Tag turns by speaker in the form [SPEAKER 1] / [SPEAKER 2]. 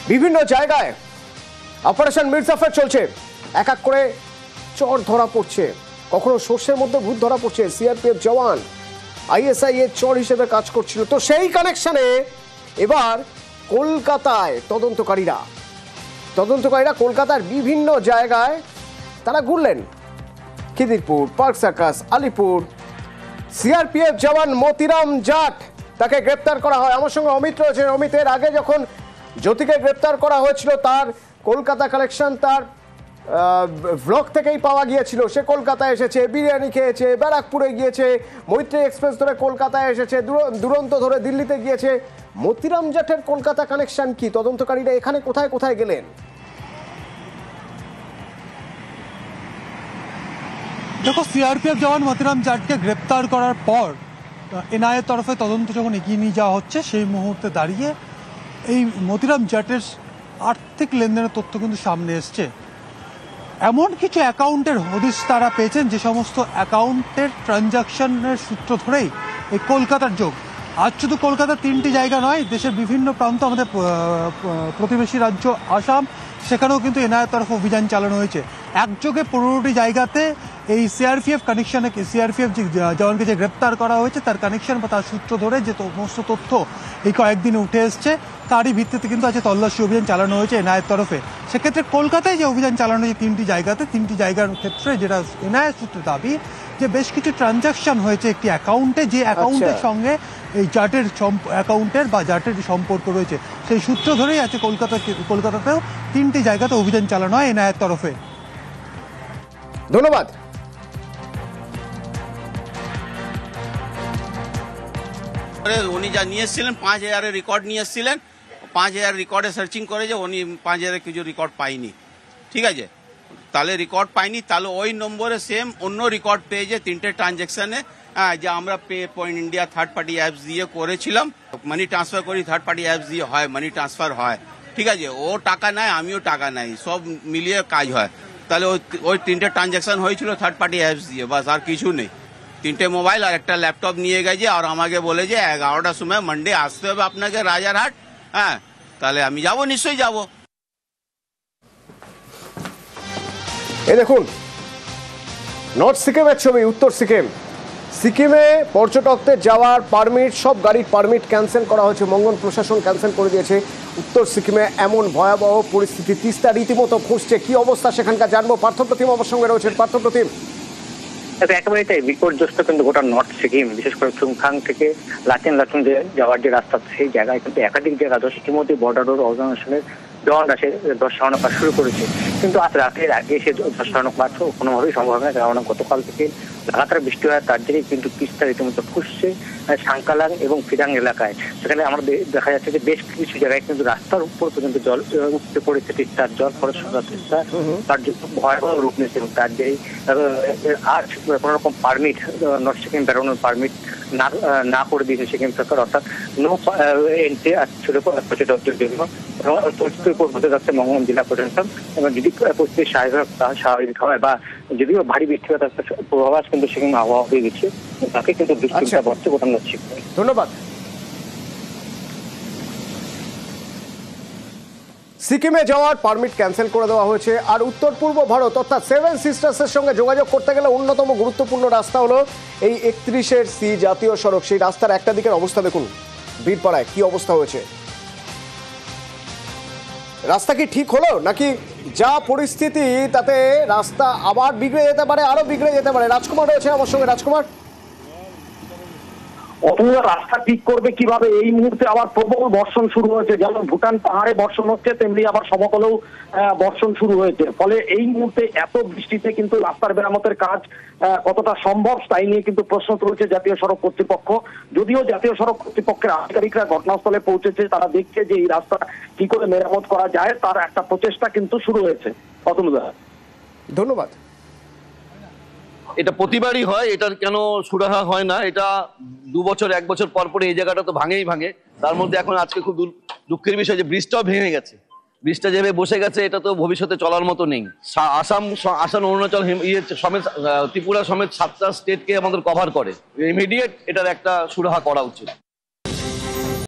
[SPEAKER 1] বিভিন্ন জায়গায় অপারেশন মির্জাফর চলছে, এক এক করে চর ধরা পড়ছে, কখনো সর্ষের মধ্যে ভূত ধরা পড়ছে। সিআরপিএফ জওয়ান আইএসআই এর চর হিসেবে কাজ করছিল, তো সেই কানেকশনে এবার কলকাতায় তদন্তকারীরা কলকাতার বিভিন্ন জায়গায় তারা ঘুরলেন। খিদিরপুর, পার্ক সার্কাস, আলিপুর। সিআরপিএফ জওয়ান মতিরাম জাট, তাকে গ্রেপ্তার করা হয়। আমার সঙ্গে অমিত রয়েছে। অমিতের আগে যখন জ্যোতিকে গ্রেপ্তার করা হয়েছিল, তার কলকাতা কালেকশন তার ব্লক থেকেই পাওয়া গিয়েছিল। সে কলকাতায় এসেছে, বিরিয়ানি খেয়েছে, ব্যারাকপুরে গিয়েছে, মৈত্রী এক্সপ্রেস ধরে কলকাতায় এসেছে, দুরন্ত ধরে দিল্লিতে গিয়েছে। মতিরাম জাটের কলকাতা কানেকশন কি? তদন্তকারীরা এখানে কোথায় কোথায় গেলেন?
[SPEAKER 2] দেখো, সিআরপিএফ জওয়ান মতিরাম জাটকে গ্রেপ্তার করার পর এনআইএর তরফে তদন্ত যখন এগিয়ে নিয়ে যাওয়া হচ্ছে, সেই মুহূর্তে দাঁড়িয়ে এই মতিরাম জাটের আর্থিক লেনদেনের তথ্য কিন্তু সামনে এসছে। এমন কিছু অ্যাকাউন্টের হদিশ তারা পেয়েছেন, যে সমস্ত অ্যাকাউন্টের ট্রানজাকশনের সূত্র ধরেই এই কলকাতার যোগ। আজ শুধু কলকাতার 3টি জায়গা নয়, দেশের বিভিন্ন প্রান্ত, আমাদের প্রতিবেশী রাজ্য আসাম, সেখানেও কিন্তু এনআইএর তরফে অভিযান চালানো হয়েছে। একযোগে 15টি জায়গাতে এই সিআরপিএফ যে জওয়ানকে যে গ্রেপ্তার করা হয়েছে, তার কানেকশন বা তার সূত্র ধরে যে সমস্ত তথ্য এই কয়েকদিনে উঠে এসছে, তারই ভিত্তিতে কিন্তু আজকে তল্লাশি অভিযান চালানো হয়েছে এনআইএর তরফে। সেক্ষেত্রে কলকাতায় যে অভিযান চালানো হয়েছে 3টি জায়গাতে, 3টি জায়গার ক্ষেত্রে যেটা এনআইএর সূত্রে দাবি, যে বেশ কিছু ট্রানজাকশন হয়েছে একটি অ্যাকাউন্টে, যে অ্যাকাউন্টের সঙ্গে এই জাটের অ্যাকাউন্টের বা জাটের সম্পর্ক রয়েছে। সেই সূত্র ধরেই আছে কলকাতাতেও 3টি জায়গাতে অভিযান চালানো হয় এনআইএর তরফে।
[SPEAKER 1] ধন্যবাদ।
[SPEAKER 3] উনি যা নিয়ে এসেছিলেন 5000 রেকর্ড নিয়ে এসেছিলেন, 5000 রেকর্ডে সার্চিং করে যে উনি 5000 কিছু রেকর্ড পাইনি, ঠিক আছে? তাহলে রেকর্ড পাইনি, তাহলে ওই নম্বরে সেম অন্য রেকর্ড পেয়েছে 3টে ট্রানজ্যাকশনে, যে আমরা pay point India third party apps দিয়ে করেছিলাম। মানি ট্রান্সফার করি, থার্ড পার্টি অ্যাপস দিয়ে হয়, মানি ট্রান্সফার হয়, ঠিক আছে? ও টাকা নেয়, আমিও টাকা নেই, সব মিলিয়ে কাজ হয়। তাহলে ওই 3টে ট্রানজ্যাকশন হয়েছিল থার্ড পার্টি অ্যাপস দিয়ে, বাস, আর কিছু নেই। 3টে মোবাইল আর একটা ল্যাপটপ নিয়ে গেছে, আর আমাকে বলে যে 11টার সময় মানডে আসতে হবে আপনাকে রাজারহাট। হ্যাঁ, তাহলে আমি যাব, নিশ্চয়ই যাব।
[SPEAKER 1] এই দেখুন, নর্থ সিকিমের ছবি, উত্তর সিকিমে পর্যটকদের যাওয়ার পারমিট, সব গাড়ির পারমিট ক্যান্সেল করা হয়েছে। মঙ্গল প্রশাসন ক্যান্সেল করে দিয়েছে। উত্তর সিকিমে এমন ভয়াবহ পরিস্থিতি, তিস্তা রীতিমতো ফুঁসছে। কি অবস্থা সেখানকার জানবো। পার্থপ্রতিম আমার সঙ্গে রয়েছেন। পার্থপ্রতিম,
[SPEAKER 4] একেবারে তাই, বিপর্যস্ত কিন্তু গোটা নর্থ সিকিম, বিশেষ করে চুংথাং থেকে লাচেন যাওয়ার যে রাস্তা, সেই জায়গায় কিন্তু একাধিক জায়গা ইতিমধ্যে বর্ডার রোড অর্গানাইজেশনের জওয়ানরা সে ধস সরানো কাজ শুরু করেছে। কিন্তু আজ রাতের আগে সে ধস সরানো কাজ কোনোভাবেই সম্ভব নয়, কেননা গতকাল থেকে লাগাতার বৃষ্টি হয়, তার জেরে কিন্তু তিস্তা রীতিমতো ফুসছে সাংকালাং এবং ফিরাং এলাকায়। সেখানে আমরা দেখা যাচ্ছে যে বেশ কিছু জায়গায় কিন্তু রাস্তার উপর পর্যন্ত জল উঠতে পড়েছে, তিস্তার জল, ফলে তিস্তা তার জন্য ভয়াবহ রূপ নিয়েছে। তার জেরেই আজ কোনো রকম পারমিট, নর্থ সিকিম বেরোনোর পারমিট না করে দিয়েছে সিকিম সরকার, অর্থাৎ নো এন্ট্রি ছিল পর্যটকদের জন্য। এবং পরিস্থিতির উপর হতে যাচ্ছে মঙ্গলম জেলা প্রশাসন, এবং যদি পরিস্থিতি স্বাভাবিক হয় বা যদিও ভারী বৃষ্টিপাত পূর্বাভাস কিন্তু সিকিম আবহাওয়া হয়ে গেছে, তাকে কিন্তু বৃষ্টিটা পড়ছে গোটা নর্থ সিকিমে।
[SPEAKER 1] ধন্যবাদ। সিকিমে যাওয়ার পারমিট ক্যান্সেল করে দেওয়া হয়েছে। আর উত্তর পূর্ব ভারত অর্থাৎ 7 সিস্টার্সের সঙ্গে যোগাযোগ করতে গেলে অন্যতম গুরুত্বপূর্ণ রাস্তা হলো এই 31 সি জাতীয় সড়ক। সেই রাস্তার একটা দিকের অবস্থা দেখুন, বীরপাড়ায় কি অবস্থা হয়েছে। রাস্তা কি ঠিক হলো, নাকি যা পরিস্থিতি তাতে রাস্তা আবার বিগড়ে যেতে পারে, আরো বিগড়ে যেতে পারে? রাজকুমার রয়েছে আমার সঙ্গে। রাজকুমার,
[SPEAKER 5] অথবা রাস্তা ঠিক করবে কিভাবে? এই মুহূর্তে আবার প্রবল বর্ষণ শুরু হয়েছে, যেমন ভুটান পাহাড়ে বর্ষণ হচ্ছে, তেমনি আবার সমতলেও বর্ষণ শুরু হয়েছে। ফলে এই মুহূর্তে এত বৃষ্টিতে কিন্তু রাস্তার মেরামতের কাজ কতটা সম্ভব তাই নিয়ে কিন্তু প্রশ্ন তুলেছে জাতীয় সড়ক কর্তৃপক্ষ। যদিও জাতীয় সড়ক কর্তৃপক্ষের আধিকারিকরা ঘটনাস্থলে পৌঁছেছে, তারা দেখছে যে এই রাস্তা কি করে মেরামত করা যায়, তার একটা প্রচেষ্টা কিন্তু শুরু হয়েছে। অতনুদা,
[SPEAKER 1] ধন্যবাদ।
[SPEAKER 6] এটা প্রতিবারই হয়, এটার কেন সুরাহা হয় না? এটা 2 বছর 1 বছর পর পরে এই জায়গাটা তো ভাঙেই ভাঙে। তার মধ্যে এখন আজকে খুব দুঃখের বিষয় যে ব্রিজটাও ভেঙে গেছে। ব্রিজটা যেভাবে বসে গেছে, এটা তো ভবিষ্যতে চলার মতো নেই। আসাম, অরুণাচল, সমেত ত্রিপুরা সমেত 7টা স্টেটকে আমাদের কভার করে। ইমিডিয়েট এটার একটা সুরাহা করা উচিত।